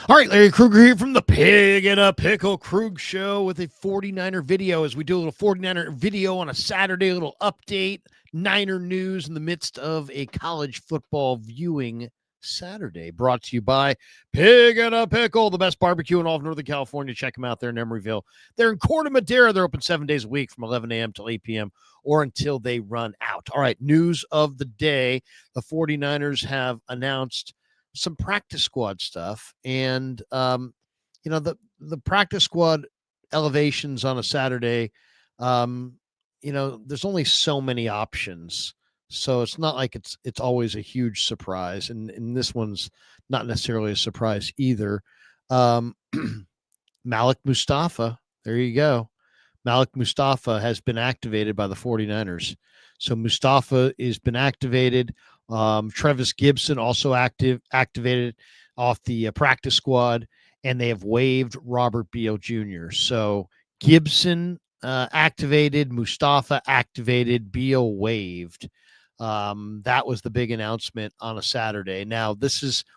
All right, Larry Krueger here from the Pig and a Pickle Krug Show with a 49er video as we do a little 49er video on a Saturday, a little update, Niner news in the midst of a college football viewing Saturday. Brought to you by Pig and a Pickle, the best barbecue in all of Northern California. Check them out there in Emeryville. They're in Corte Madera. They're open 7 days a week from 11 a.m. till 8 p.m. or until they run out. All right, news of the day. The 49ers have announced some practice squad stuff, and the practice squad elevations on a Saturday, there's only so many options, so it's not like it's always a huge surprise, and this one's not necessarily a surprise either. Malik Mustapha, there you go. Malik Mustapha has been activated by the 49ers. So Mustapha has been activated. Trevis Gipson also activated off the practice squad, and they have waived Robert Beal Jr. So Gipson activated, Mustapha activated, Beal waived. That was the big announcement on a Saturday. Now,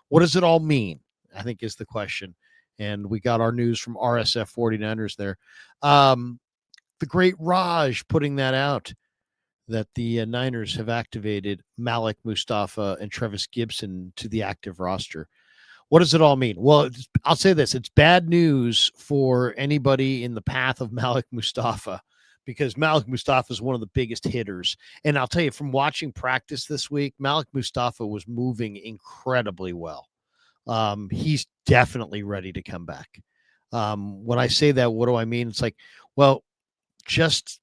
what does it all mean? I think is the question. And we got our news from RSF 49ers there. The great Raj putting that out, that the Niners have activated Malik Mustapha and Trevis Gipson to the active roster. What does it all mean? Well, I'll say this. It's bad news for anybody in the path of Malik Mustapha, because Malik Mustapha is one of the biggest hitters. And I'll tell you, from watching practice this week, Malik Mustapha was moving incredibly well. He's definitely ready to come back. When I say that, what do I mean? It's like, well, just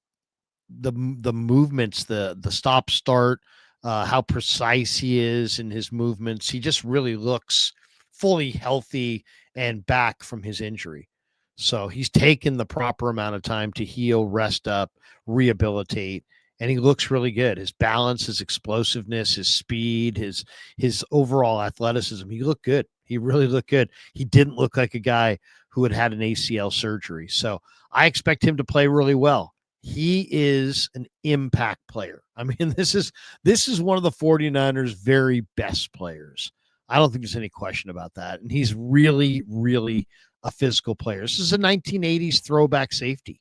the movements, the stop start, how precise he is in his movements. He just really looks fully healthy and back from his injury. So he's taken the proper amount of time to heal, rest up, rehabilitate, and he looks really good. His balance, his explosiveness, his speed, his overall athleticism. He looked good. He really looked good. He didn't look like a guy who had an ACL surgery. So I expect him to play really well. He is an impact player. I mean, this is one of the 49ers' very best players. I don't think there's any question about that. And he's really, really a physical player. This is a 1980s throwback safety.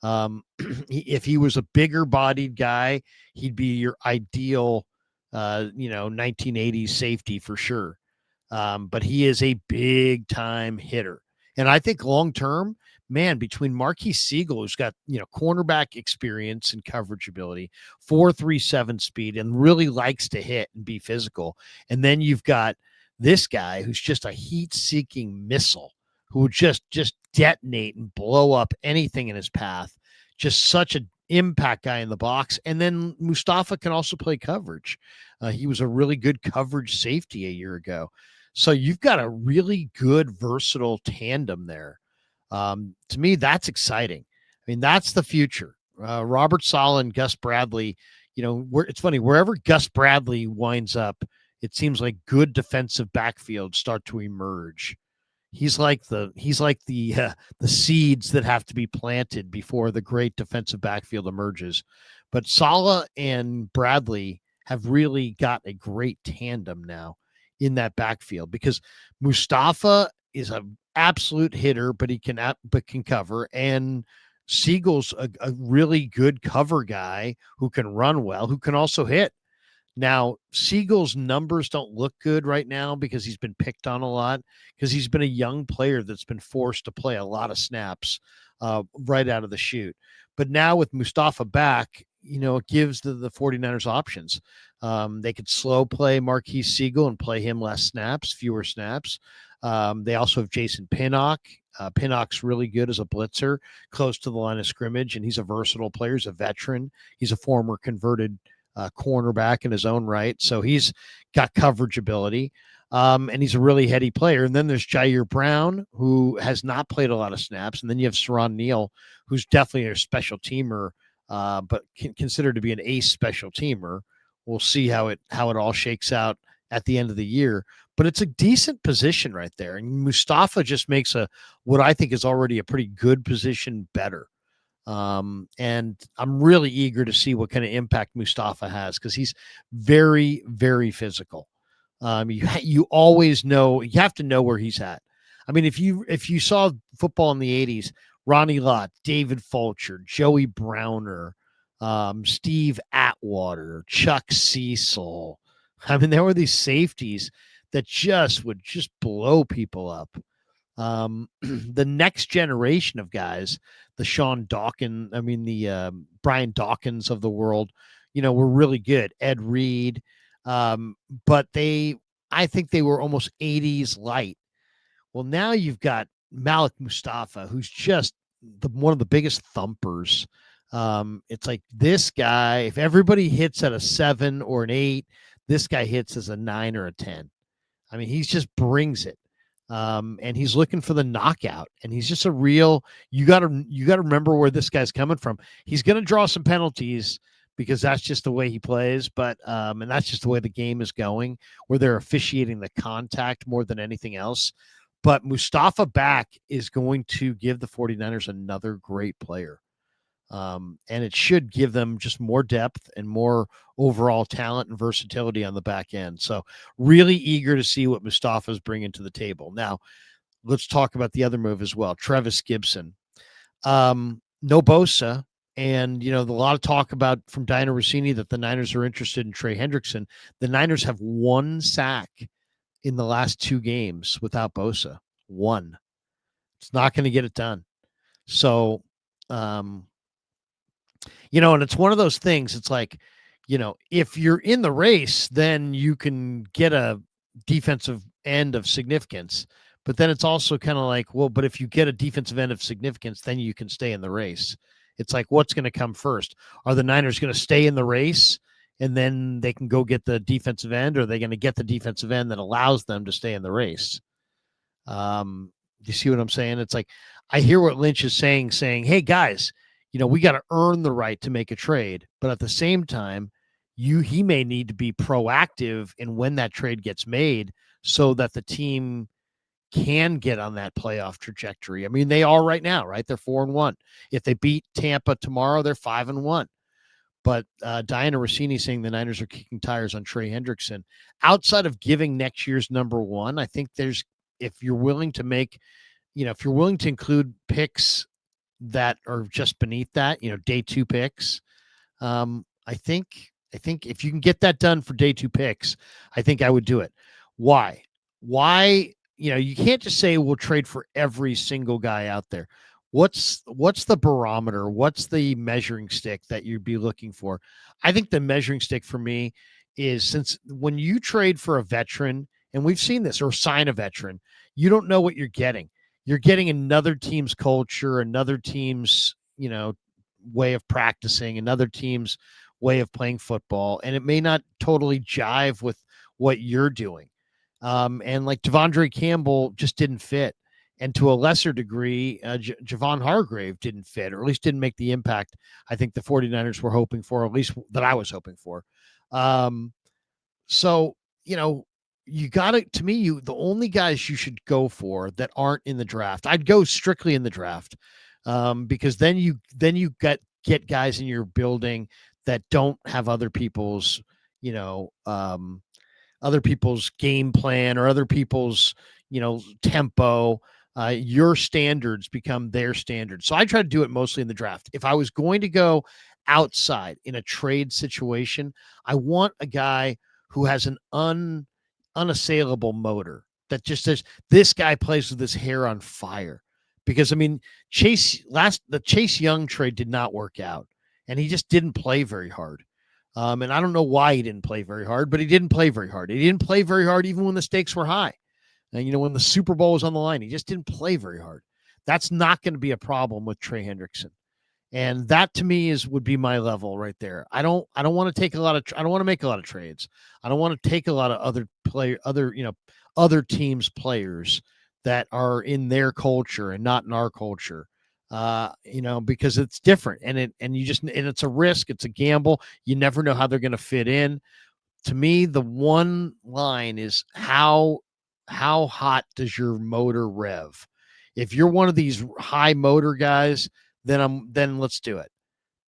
If he was a bigger bodied guy, he'd be your ideal, 1980s safety for sure. But he is a big time hitter. And I think long term, man, between Marquise Siegel, who's got, cornerback experience and coverage ability, 4.37 speed, and really likes to hit and be physical. And then you've got this guy who's just a heat-seeking missile who would just detonate and blow up anything in his path. Just such an impact guy in the box. And then Mustapha can also play coverage. He was a really good coverage safety a year ago. So you've got a really good, versatile tandem there. To me, that's exciting. I mean, that's the future. Robert Saleh and Gus Bradley, it's funny, wherever Gus Bradley winds up, it seems like good defensive backfields start to emerge. He's like the seeds that have to be planted before the great defensive backfield emerges. But Saleh and Bradley have really got a great tandem now in that backfield, because Mustapha is an absolute hitter, but can cover, and Siegel's a really good cover guy who can run well, who can also hit. Now, Siegel's numbers don't look good right now because he's been picked on a lot, because he's been a young player that's been forced to play a lot of snaps right out of the chute. But now with Mustapha back, it gives the 49ers options. They could slow play Marquise Siegel and play him fewer snaps. They also have Jason Pinnock. Pinnock's really good as a blitzer, close to the line of scrimmage, and he's a versatile player. He's a veteran. He's a former converted cornerback in his own right. So he's got coverage ability, and he's a really heady player. And then there's Jair Brown, who has not played a lot of snaps. And then you have Saran Neal, who's definitely a special teamer, but considered to be an ace special teamer. We'll see how it all shakes out at the end of the year. But it's a decent position right there. And Mustapha just makes what I think is already a pretty good position better. And I'm really eager to see what kind of impact Mustapha has, because he's very, very physical. You always know, you have to know where he's at. I mean, if you saw football in the 80s, Ronnie Lott, David Fulcher, Joey Browner, Steve Atwater, Chuck Cecil. I mean, there were these safeties that would just blow people up. The next generation of guys, the Sean Dawkins, I mean, the Brian Dawkins of the world, were really good. Ed Reed. But I think they were almost 80s light. Well, now you've got Malik Mustapha, who's just one of the biggest thumpers. It's like this guy, if everybody hits at a 7 or an 8, this guy hits as a 9 or a 10. I mean, he just brings it. And he's looking for the knockout, and he's just a real, you got to remember where this guy's coming from. He's going to draw some penalties because that's just the way he plays, but and that's just the way the game is going, where they're officiating the contact more than anything else. But Mustafa back is going to give the 49ers another great player. And it should give them just more depth and more overall talent and versatility on the back end. So really eager to see what Mustafa is bringing to the table. Now, let's talk about the other move as well. Trevis Gipson. No Bosa. And, a lot of talk about from Diana Rossini that the Niners are interested in Trey Hendrickson. The Niners have 1 sack in the last 2 games without Bosa. 1. It's not going to get it done. So, and it's one of those things. It's like, if you're in the race, then you can get a defensive end of significance. But then it's also kind of like, well, but if you get a defensive end of significance, then you can stay in the race. It's like, what's going to come first? Are the Niners going to stay in the race and then they can go get the defensive end, or are they going to get the defensive end that allows them to stay in the race? Do you see what I'm saying? It's like, I hear what Lynch is saying, hey, guys, we got to earn the right to make a trade. But at the same time, he may need to be proactive in when that trade gets made so that the team can get on that playoff trajectory. I mean, they are right now, right? They're 4-1. If they beat Tampa tomorrow, they're 5-1. But Diana Rossini saying the Niners are kicking tires on Trey Hendrickson. Outside of giving next year's number 1, I think if you're willing to make, if you're willing to include picks that are just beneath that, day 2 picks, I think if you can get that done for day 2 picks, I think I would do it. Why? You can't just say we'll trade for every single guy out there. What's the barometer? What's the measuring stick that you'd be looking for? I think the measuring stick for me is, since when you trade for a veteran, and we've seen this, or sign a veteran, you don't know what you're getting. You're getting another team's culture, another team's, way of practicing, another team's way of playing football, and it may not totally jive with what you're doing. And like Devondre Campbell just didn't fit. And to a lesser degree, Javon Hargrave didn't fit, or at least didn't make the impact I think the 49ers were hoping for, or at least that I was hoping for. So, you got to me, the only guys you should go for that aren't in the draft, I'd go strictly in the draft, because then you get guys in your building that don't have other people's, other people's game plan or other people's, tempo. Your standards become their standards. So I try to do it mostly in the draft. If I was going to go outside in a trade situation, I want a guy who has an unassailable motor that just says, this guy plays with his hair on fire. Because, I mean, the Chase Young trade did not work out, and he just didn't play very hard. And I don't know why he didn't play very hard, but he didn't play very hard. He didn't play very hard even when the stakes were high. And, when the Super Bowl was on the line, he just didn't play very hard. That's not going to be a problem with Trey Hendrickson. And that to me would be my level right there. I don't want to take I don't want to make a lot of trades. I don't want to take a lot of other teams' players that are in their culture and not in our culture. Because it's different, and it's a risk. It's a gamble. You never know how they're going to fit in. To me, the one line is how hot does your motor rev? If you're one of these high motor guys, then let's do it,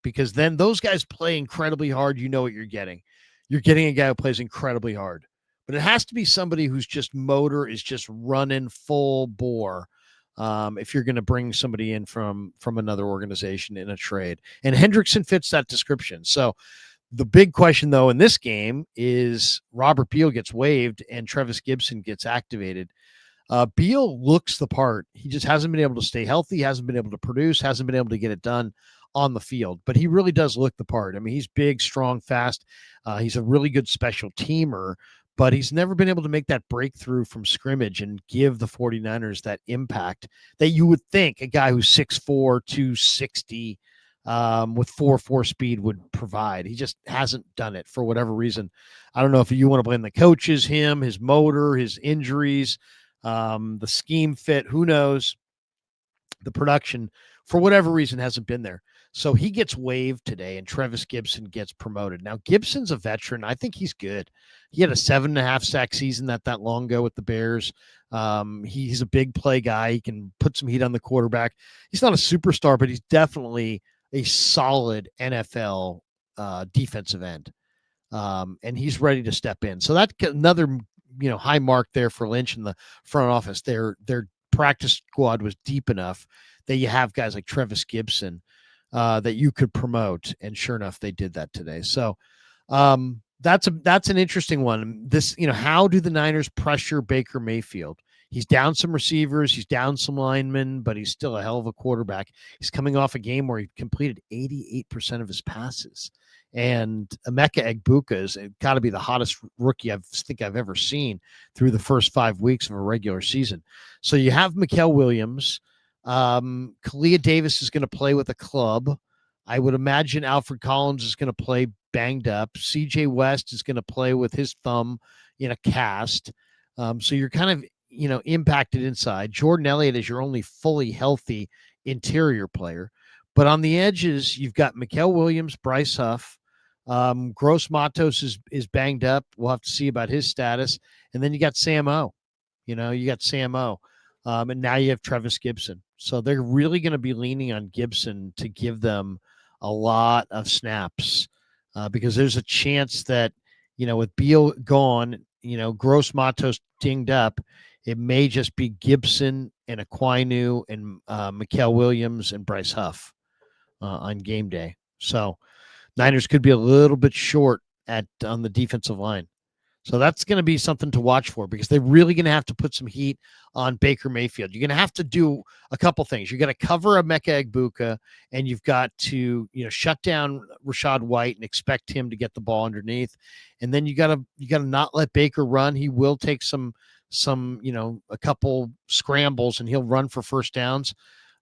because then those guys play incredibly hard. You know what you're getting. You're getting a guy who plays incredibly hard. but it has to be somebody who's just motor is just running full bore. If you're going to bring somebody in from another organization in a trade, and Hendrickson fits that description. So the big question though in this game is Robert Beal gets waived and Trevis Gipson gets activated. Beal looks the part. He just hasn't been able to stay healthy, hasn't been able to produce, hasn't been able to get it done on the field. But he really does look the part. I mean, he's big, strong, fast. He's a really good special teamer, but he's never been able to make that breakthrough from scrimmage and give the 49ers that impact that you would think a guy who's 6'4", 260, with 4.4 speed would provide. He just hasn't done it for whatever reason. I don't know if you want to blame the coaches, him, his motor, his injuries, the scheme fit, who knows? The production, for whatever reason, hasn't been there. So he gets waived today, and Trevis Gipson gets promoted. Now, Gibson's a veteran. I think he's good. He had a 7.5 sack season not that long ago with the Bears. He's a big play guy. He can put some heat on the quarterback. He's not a superstar, but he's definitely a solid NFL defensive end. And he's ready to step in. So that's another high mark there for Lynch in the front office. Their practice squad was deep enough that you have guys like Trevis Gipson that you could promote, and sure enough, they did that today. So that's an interesting one. This, how do the Niners pressure Baker Mayfield? He's down some receivers, he's down some linemen, but he's still a hell of a quarterback. He's coming off a game where he completed 88% of his passes. And Emeka Egbuka has got to be the hottest rookie I think I've ever seen through the first 5 weeks of a regular season. So you have Mikael Williams. Kalia Davis is going to play with a club. I would imagine Alfred Collins is going to play banged up. CJ West is going to play with his thumb in a cast. So you're kind of, impacted inside. Jordan Elliott is your only fully healthy interior player. But on the edges, you've got Mikael Williams, Bryce Huff. Gross Matos is banged up. We'll have to see about his status. And then you got Sam O. You got Sam O. And now you have Trevis Gipson. So they're really going to be leaning on Gipson to give them a lot of snaps because there's a chance that, with Beal gone, Gross Matos dinged up, it may just be Gipson and Aquinu and Mikael Williams and Bryce Huff on game day. So Niners could be a little bit short on the defensive line. So that's going to be something to watch for because they're really going to have to put some heat on Baker Mayfield. You're going to have to do a couple things. You're going to cover Emeka Egbuka, and you've got to, shut down Rachaad White and expect him to get the ball underneath. And then you got to not let Baker run. He will take some a couple scrambles and he'll run for first downs.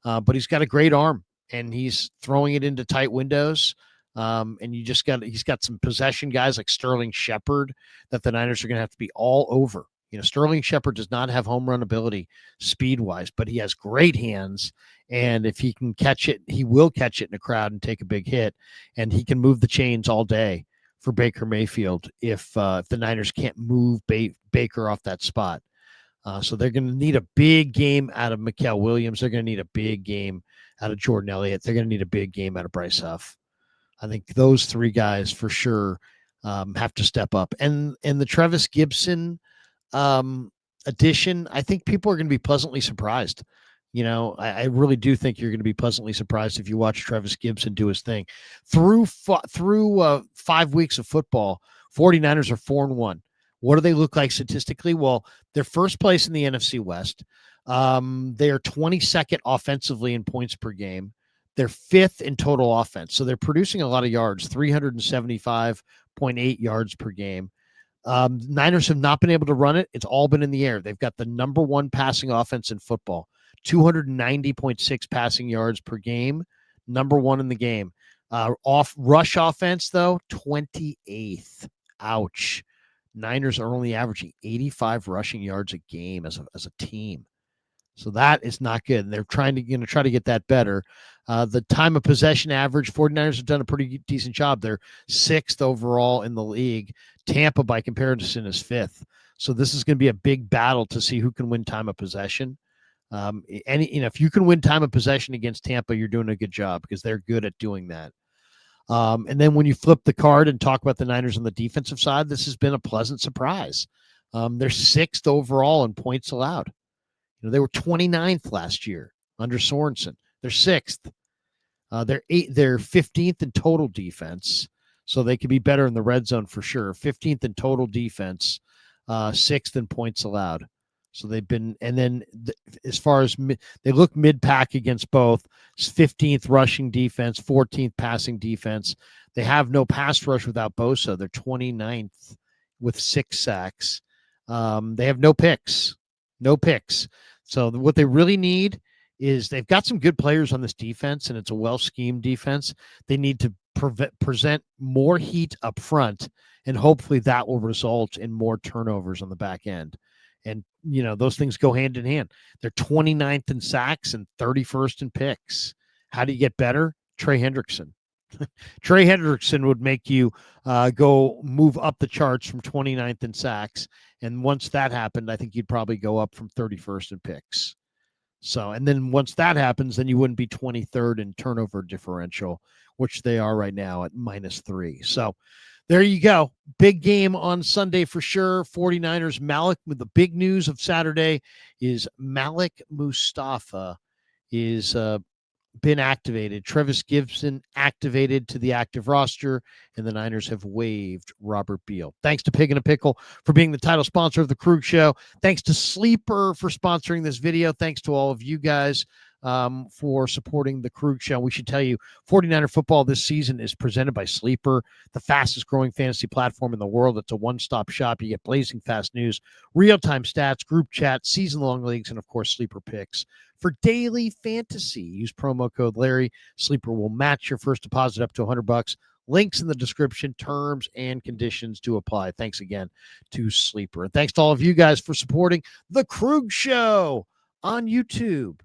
But he's got a great arm and he's throwing it into tight windows. And he's got some possession guys like Sterling Shepard that the Niners are going to have to be all over. Sterling Shepard does not have home run ability speed wise, but he has great hands. And if he can catch it, he will catch it in a crowd and take a big hit. And he can move the chains all day for Baker Mayfield if the Niners can't move Baker off that spot. So they're going to need a big game out of Mikael Williams. They're going to need a big game out of Jordan Elliott. They're going to need a big game out of Bryce Huff. I think those three guys for sure have to step up. And the Trevis Gipson addition, I think people are going to be pleasantly surprised. I really do think you're going to be pleasantly surprised if you watch Trevis Gipson do his thing. Through 5 weeks of football, 49ers are 4-1. What do they look like statistically? Well, they're first place in the NFC West. They are 22nd offensively in points per game. They're fifth in total offense. So they're producing a lot of yards, 375.8 yards per game. Niners have not been able to run it. It's all been in the air. They've got the number one passing offense in football, 290.6 passing yards per game, number one in the game. Off rush offense, though, 28th. Ouch. Niners are only averaging 85 rushing yards a game as a team. So that is not good. And they're trying to get that better. The time of possession average, 49ers have done a pretty decent job. They're sixth overall in the league. Tampa, by comparison, is fifth. So this is going to be a big battle to see who can win time of possession. If you can win time of possession against Tampa, you're doing a good job because they're good at doing that. And then when you flip the card and talk about the Niners on the defensive side, this has been a pleasant surprise. They're sixth overall in points allowed. They were 29th last year under Sorensen. They're sixth. They're 15th in total defense, so they could be better in the red zone for sure. 15th in total defense, sixth in points allowed. So they've been, and then as far as they look mid-pack against both, 15th rushing defense, 14th passing defense. They have no pass rush without Bosa. They're 29th with 6 sacks. They have no picks. So what they really need is they've got some good players on this defense, and it's a well-schemed defense. They need to present more heat up front, and hopefully that will result in more turnovers on the back end. And, those things go hand in hand. They're 29th in sacks and 31st in picks. How do you get better? Trey Hendrickson. Trey Hendrickson would make you go move up the charts from 29th in sacks. And once that happened, I think you'd probably go up from 31st in picks. So, and then once that happens, then you wouldn't be 23rd in turnover differential, which they are right now at -3. So there you go. Big game on Sunday for sure. 49ers, the big news of Saturday is Malik Mustapha is been activated. Trevis Gipson activated to the active roster, and the Niners have waived Robert Beal. Thanks to Pig and a Pickle for being the title sponsor of the Krug Show. Thanks to Sleeper for sponsoring this video. Thanks to all of you guys for supporting the Krug Show. We should tell you, 49er football this season is presented by Sleeper, the fastest growing fantasy platform in the world. It's a one-stop shop. You get blazing fast news, real-time stats, group chat, season-long leagues, and of course, Sleeper picks. For daily fantasy, use promo code Larry. Sleeper will match your first deposit up to $100. Links in the description, terms and conditions do apply. Thanks again to Sleeper. And thanks to all of you guys for supporting the Krug Show on YouTube.